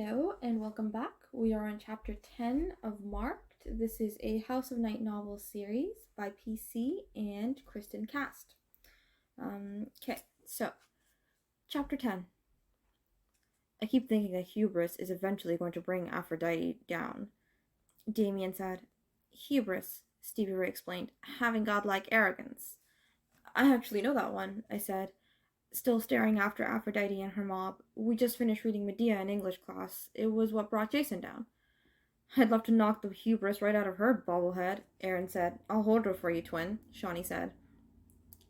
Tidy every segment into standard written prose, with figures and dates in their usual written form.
Hello and welcome back. We are on chapter 10 of Marked. This is a House of Night novel series by PC and Kristen Cast. So chapter 10. I keep thinking that hubris is eventually going to bring Aphrodite down, Damien said. Hubris, Stevie Ray explained, having godlike arrogance. I actually know that one, I said, still staring after Aphrodite and her mob. We just finished reading Medea in English class. It was what brought Jason down. I'd love to knock the hubris right out of her, bobblehead, Aaron said. I'll hold her for you, twin, Shawnee said.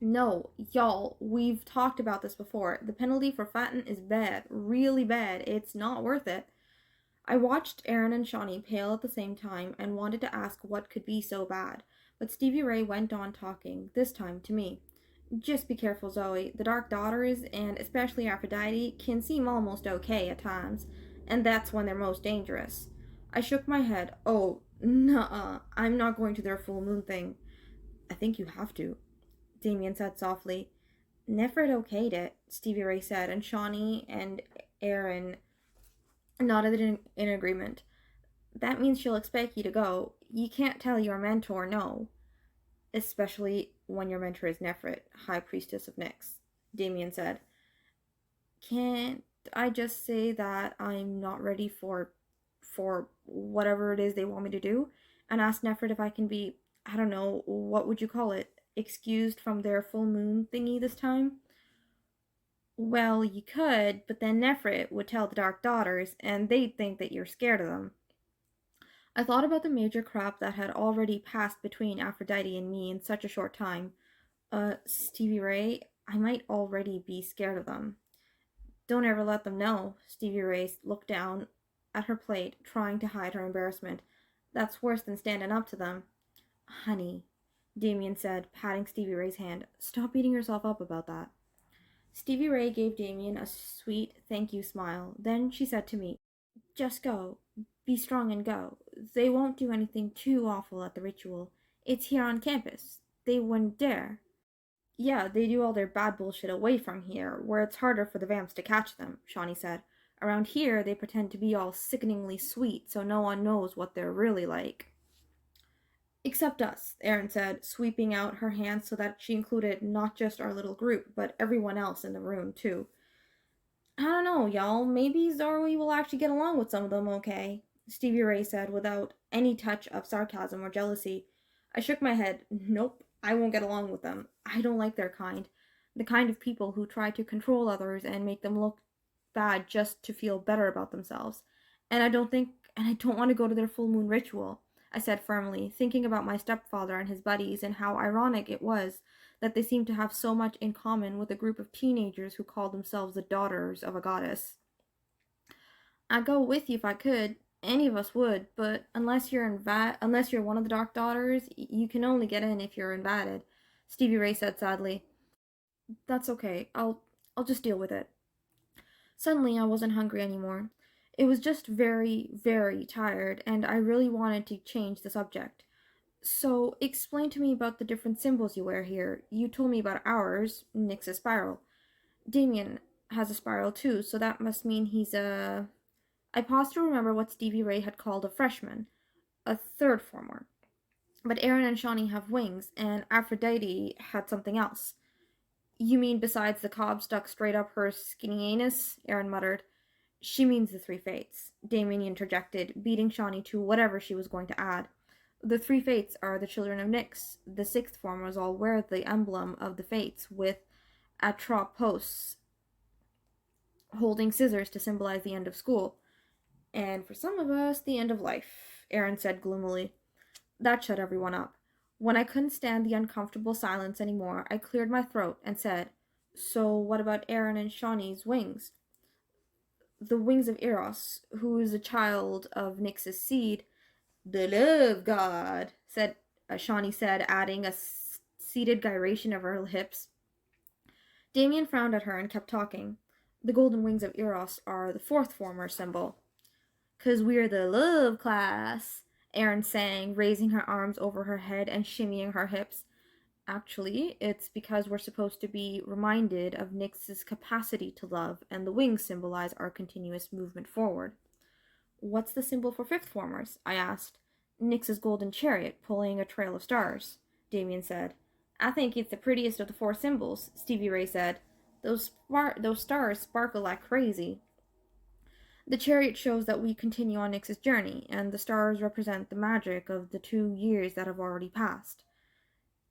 No, y'all, we've talked about this before. The penalty for fattin is bad, really bad. It's not worth it. I watched Aaron and Shawnee pale at the same time and wanted to ask what could be so bad, but Stevie Ray went on talking, this time to me. Just be careful, Zoe. The Dark Daughters, and especially Aphrodite, can seem almost okay at times, and that's when they're most dangerous. I shook my head. Oh, nuh-uh. I'm not going to their full moon thing. I think you have to, Damien said softly. Nefert okayed it, Stevie Ray said, and Shawnee and Aaron nodded in agreement. That means she'll expect you to go. You can't tell your mentor no. Especially when your mentor is Nefret, High Priestess of Nyx, Damien said. Can't I just say that I'm not ready for whatever it is they want me to do, and ask Nefret if I can be, I don't know, what would you call it, excused from their full moon thingy this time? Well, you could, but then Nefret would tell the Dark Daughters, and they'd think that you're scared of them. I thought about the major crap that had already passed between Aphrodite and me in such a short time. Stevie Ray, I might already be scared of them. Don't ever let them know. Stevie Ray looked down at her plate, trying to hide her embarrassment. That's worse than standing up to them. Honey, Damien said, patting Stevie Ray's hand. Stop beating yourself up about that. Stevie Ray gave Damien a sweet thank you smile. Then she said to me, Just go. Be strong and go. They won't do anything too awful at the ritual. It's here on campus. They wouldn't dare. Yeah, they do all their bad bullshit away from here, where it's harder for the vamps to catch them, Shawnee said. Around here, they pretend to be all sickeningly sweet, so no one knows what they're really like. Except us, Erin said, sweeping out her hands so that she included not just our little group, but everyone else in the room, too. I don't know, y'all. Maybe Zoe will actually get along with some of them okay, Stevie Ray said without any touch of sarcasm or jealousy. I shook my head. Nope, I won't get along with them. I don't like their kind. The kind of people who try to control others and make them look bad just to feel better about themselves. And I don't want to go to their full moon ritual, I said firmly, thinking about my stepfather and his buddies and how ironic it was that they seemed to have so much in common with a group of teenagers who called themselves the daughters of a goddess. I'd go with you if I could. Any of us would, but unless you're one of the Dark Daughters, you can only get in if you're invited, Stevie Ray said sadly. That's okay. I'll just deal with it. Suddenly, I wasn't hungry anymore. It was just very, very tired, and I really wanted to change the subject. So, explain to me about the different symbols you wear here. You told me about ours, Nyx's spiral. Damien has a spiral too, so that must mean he's a... I paused to remember what Stevie Ray had called a freshman, a third former. But Aaron and Shawnee have wings, and Aphrodite had something else. You mean besides the cob stuck straight up her skinny anus? Aaron muttered. She means the three fates, Damien interjected, beating Shawnee to whatever she was going to add. The three fates are the children of Nyx. The sixth formers all wear the emblem of the fates with atropos, holding scissors to symbolize the end of school. And for some of us, the end of life, Aaron said gloomily. That shut everyone up. When I couldn't stand the uncomfortable silence anymore, I cleared my throat and said, So what about Aaron and Shawnee's wings? The wings of Eros, who is a child of Nyx's seed. The love god, said Shawnee said, adding a seated gyration of her hips. Damien frowned at her and kept talking. The golden wings of Eros are the fourth former symbol. 'Cause we're the love class, Aaron sang, raising her arms over her head and shimmying her hips. Actually, it's because we're supposed to be reminded of Nyx's capacity to love, and the wings symbolize our continuous movement forward. What's the symbol for fifth formers? I asked. Nyx's golden chariot pulling a trail of stars, Damien said. I think it's the prettiest of the four symbols, Stevie Ray said. Those stars sparkle like crazy. The chariot shows that we continue on Nyx's journey, and the stars represent the magic of the 2 years that have already passed.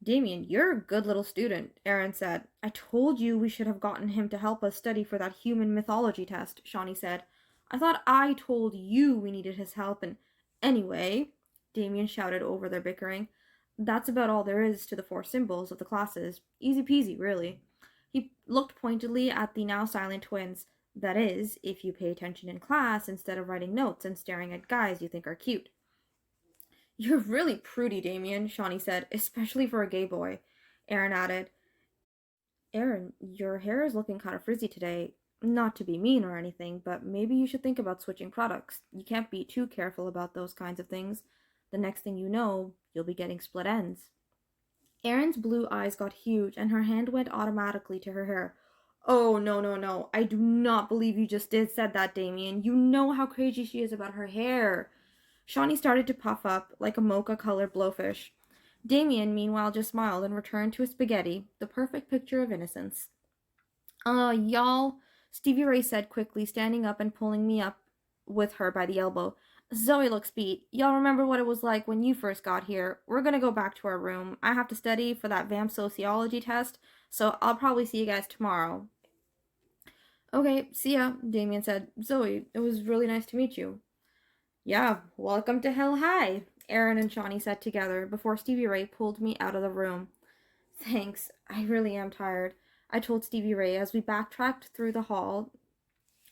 Damien, you're a good little student, Aaron said. I told you we should have gotten him to help us study for that human mythology test, Shawnee said. I thought I told you we needed his help, and anyway, Damien shouted over their bickering. That's about all there is to the four symbols of the classes. Easy peasy, really. He looked pointedly at the now silent twins. That is, if you pay attention in class instead of writing notes and staring at guys you think are cute. You're really prudy, Damien, Shawnee said, especially for a gay boy. Aaron added, Aaron, your hair is looking kind of frizzy today. Not to be mean or anything, but maybe you should think about switching products. You can't be too careful about those kinds of things. The next thing you know, you'll be getting split ends. Erin's blue eyes got huge, and her hand went automatically to her hair. Oh, no, no, no. I do not believe you just said that, Damien. You know how crazy she is about her hair. Shawnee started to puff up like a mocha-colored blowfish. Damien, meanwhile, just smiled and returned to his spaghetti, the perfect picture of innocence. Y'all, Stevie Ray said quickly, standing up and pulling me up with her by the elbow. Zoe looks beat. Y'all remember what it was like when you first got here. We're gonna go back to our room. I have to study for that vamp sociology test, so I'll probably see you guys tomorrow. Okay, see ya, Damien said. Zoe, it was really nice to meet you. Yeah, welcome to Hell High, Aaron and Shawnee said together before Stevie Ray pulled me out of the room. Thanks, I really am tired, I told Stevie Ray as we backtracked through the hall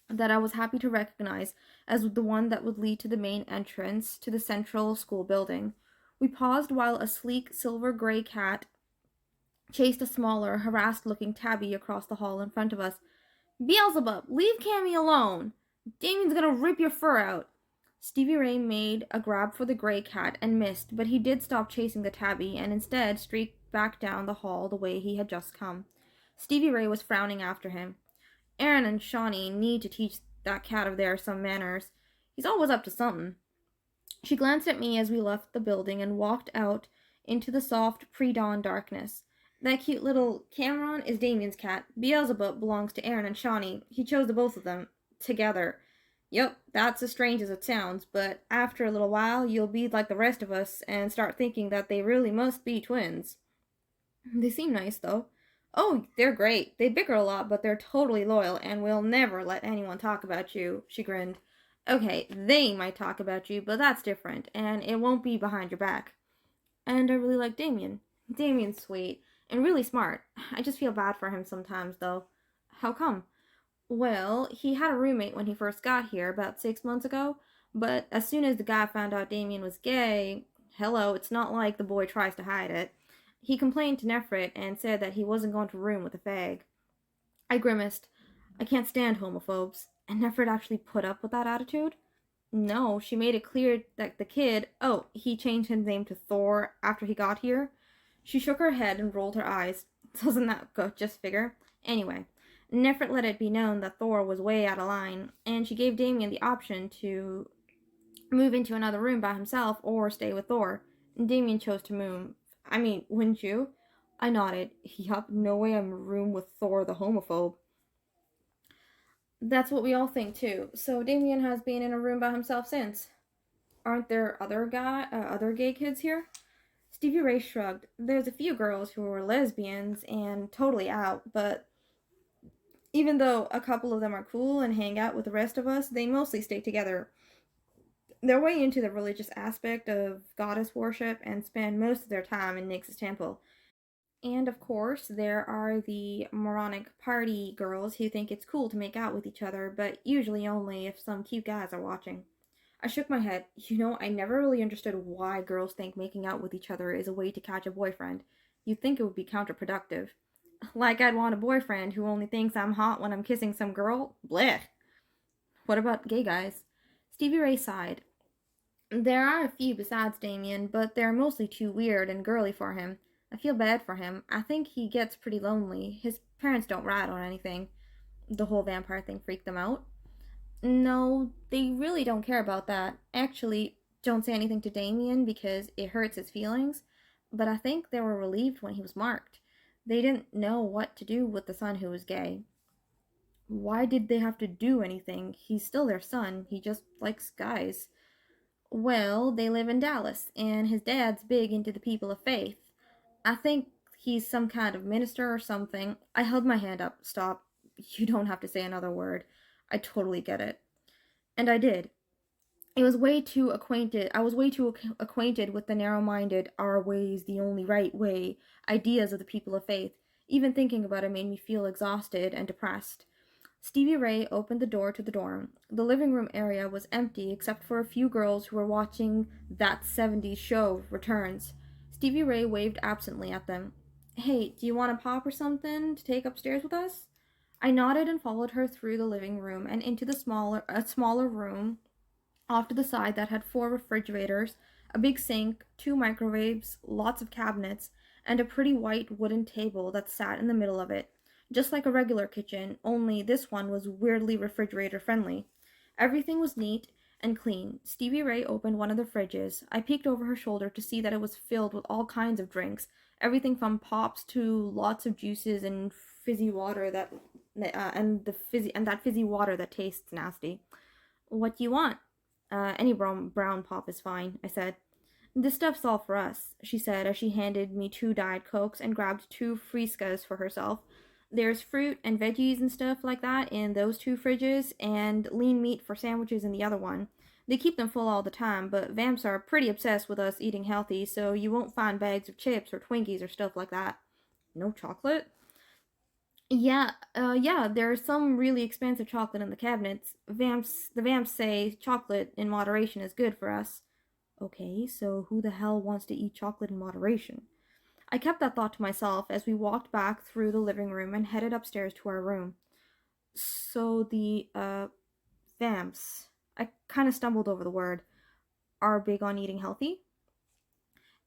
that I was happy to recognize as the one that would lead to the main entrance to the central school building. We paused while a sleek silver-gray cat chased a smaller, harassed-looking tabby across the hall in front of us. Beelzebub, leave Cammy alone! Damien's gonna rip your fur out! Stevie Ray made a grab for the gray cat and missed, but he did stop chasing the tabby and instead streaked back down the hall the way he had just come. Stevie Ray was frowning after him. Aaron and Shawnee need to teach that cat of theirs some manners. He's always up to something. She glanced at me as we left the building and walked out into the soft pre-dawn darkness. That cute little Cameron is Damien's cat. Beelzebub belongs to Aaron and Shawnee. He chose the both of them together. Yep, that's as strange as it sounds, but after a little while, you'll be like the rest of us and start thinking that they really must be twins. They seem nice, though. Oh, they're great. They bicker a lot, but they're totally loyal and will never let anyone talk about you, she grinned. Okay, they might talk about you, but that's different, and it won't be behind your back. And I really like Damien. Damien's sweet and really smart. I just feel bad for him sometimes, though. How come? Well, he had a roommate when he first got here about 6 months ago, but as soon as the guy found out Damien was gay, hello, it's not like the boy tries to hide it. He complained to Nefrit and said that he wasn't going to room with a fag. I grimaced. I can't stand homophobes. And Nefrit actually put up with that attitude? No, she made it clear that the kid, he changed his name to Thor after he got here. She shook her head and rolled her eyes. Doesn't that go just figure? Anyway, Nefrit let it be known that Thor was way out of line, and she gave Damien the option to move into another room by himself or stay with Thor. Damien chose to move. I mean, wouldn't you? I nodded. Yup, no way I'm in a room with Thor the homophobe. That's what we all think too. So Damien has been in a room by himself since. Aren't there other gay kids here? Stevie Ray shrugged. There's a few girls who are lesbians and totally out, but even though a couple of them are cool and hang out with the rest of us, they mostly stay together. They're way into the religious aspect of goddess worship and spend most of their time in Nyx's temple. And of course, there are the moronic party girls who think it's cool to make out with each other, but usually only if some cute guys are watching. I shook my head. I never really understood why girls think making out with each other is a way to catch a boyfriend. You'd think it would be counterproductive. Like I'd want a boyfriend who only thinks I'm hot when I'm kissing some girl? Blech. What about gay guys? Stevie Ray sighed. There are a few besides Damien, but they're mostly too weird and girly for him. I feel bad for him. I think he gets pretty lonely. His parents don't ride on anything. The whole vampire thing freaked them out. No, they really don't care about that. Actually, don't say anything to Damien because it hurts his feelings, but I think they were relieved when he was marked. They didn't know what to do with the son who was gay. Why did they have to do anything? He's still their son. He just likes guys. Well, they live in Dallas, and his dad's big into the people of faith. I think he's some kind of minister or something. I held my hand up. Stop. You don't have to say another word. I totally get it. And I did. It was way too acquainted. I was way too acquainted with the narrow-minded, our way's the only right way ideas of the people of faith. Even thinking about it made me feel exhausted and depressed. Stevie Ray opened the door to the dorm. The living room area was empty except for a few girls who were watching That 70s Show Returns. Stevie Ray waved absently at them. Hey, do you want a pop or something to take upstairs with us? I nodded and followed her through the living room and into a smaller room off to the side that had four refrigerators, a big sink, two microwaves, lots of cabinets, and a pretty white wooden table that sat in the middle of it, just like a regular kitchen, only this one was weirdly refrigerator friendly. Everything was neat and clean. Stevie Ray opened one of the fridges. I peeked over her shoulder to see that it was filled with all kinds of drinks, everything from pops to lots of juices and fizzy water and that fizzy water that tastes nasty. What do you want? Any brown pop is fine, I said. This stuff's all for us, she said as she handed me two Diet Cokes and grabbed two Friskas for herself. There's fruit and veggies and stuff like that in those two fridges, and lean meat for sandwiches in the other one. They keep them full all the time, but Vamps are pretty obsessed with us eating healthy, so you won't find bags of chips or Twinkies or stuff like that. No chocolate? Yeah, there's some really expensive chocolate in the cabinets. The vamps say chocolate in moderation is good for us. Okay, so who the hell wants to eat chocolate in moderation? I kept that thought to myself as we walked back through the living room and headed upstairs to our room. So vamps, I kind of stumbled over the word, are big on eating healthy?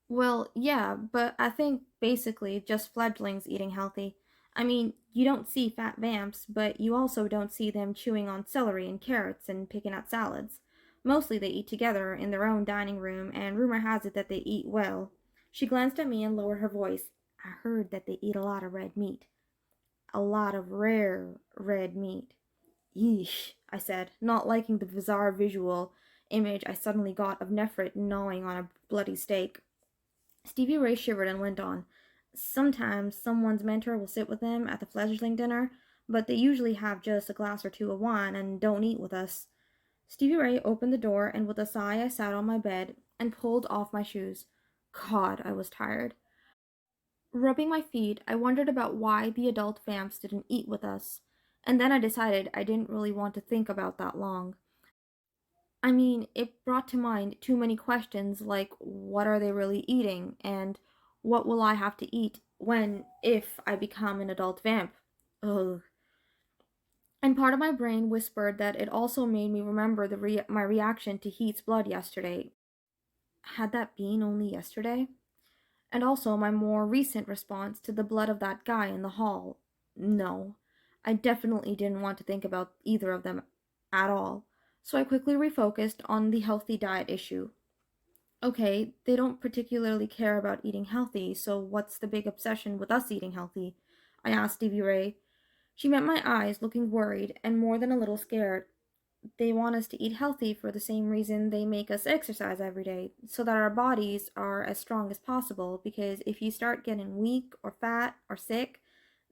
Well, yeah, but I think basically just fledglings eating healthy. I mean, you don't see fat vamps, but you also don't see them chewing on celery and carrots and picking out salads. Mostly they eat together in their own dining room, and rumor has it that they eat well. She glanced at me and lowered her voice. I heard that they eat a lot of red meat. A lot of rare red meat. Yeesh, I said, not liking the bizarre visual image I suddenly got of Nefrit gnawing on a bloody steak. Stevie Ray shivered and went on. Sometimes someone's mentor will sit with them at the fledgling dinner, but they usually have just a glass or two of wine and don't eat with us. Stevie Ray opened the door, and with a sigh I sat on my bed and pulled off my shoes. God, I was tired. Rubbing my feet, I wondered about why the adult vamps didn't eat with us, and then I decided I didn't really want to think about that long. I mean, it brought to mind too many questions like what are they really eating and what will I have to eat if I become an adult vamp? Ugh. And part of my brain whispered that it also made me remember my reaction to Heath's blood yesterday. Had that been only yesterday? And also my more recent response to the blood of that guy in the hall. No, I definitely didn't want to think about either of them at all, so I quickly refocused on the healthy diet issue. Okay, they don't particularly care about eating healthy, so what's the big obsession with us eating healthy? I asked Stevie Ray. She met my eyes, looking worried and more than a little scared. They want us to eat healthy for the same reason they make us exercise every day, so that our bodies are as strong as possible, because if you start getting weak or fat or sick,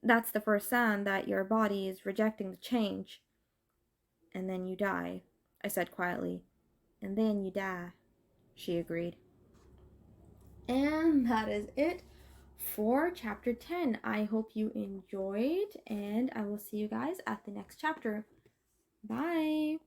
that's the first sign that your body is rejecting the change. And then you die, I said quietly. And then you die, she agreed. And that is it for chapter 10. I hope you enjoyed, and I will see you guys at the next chapter. Bye!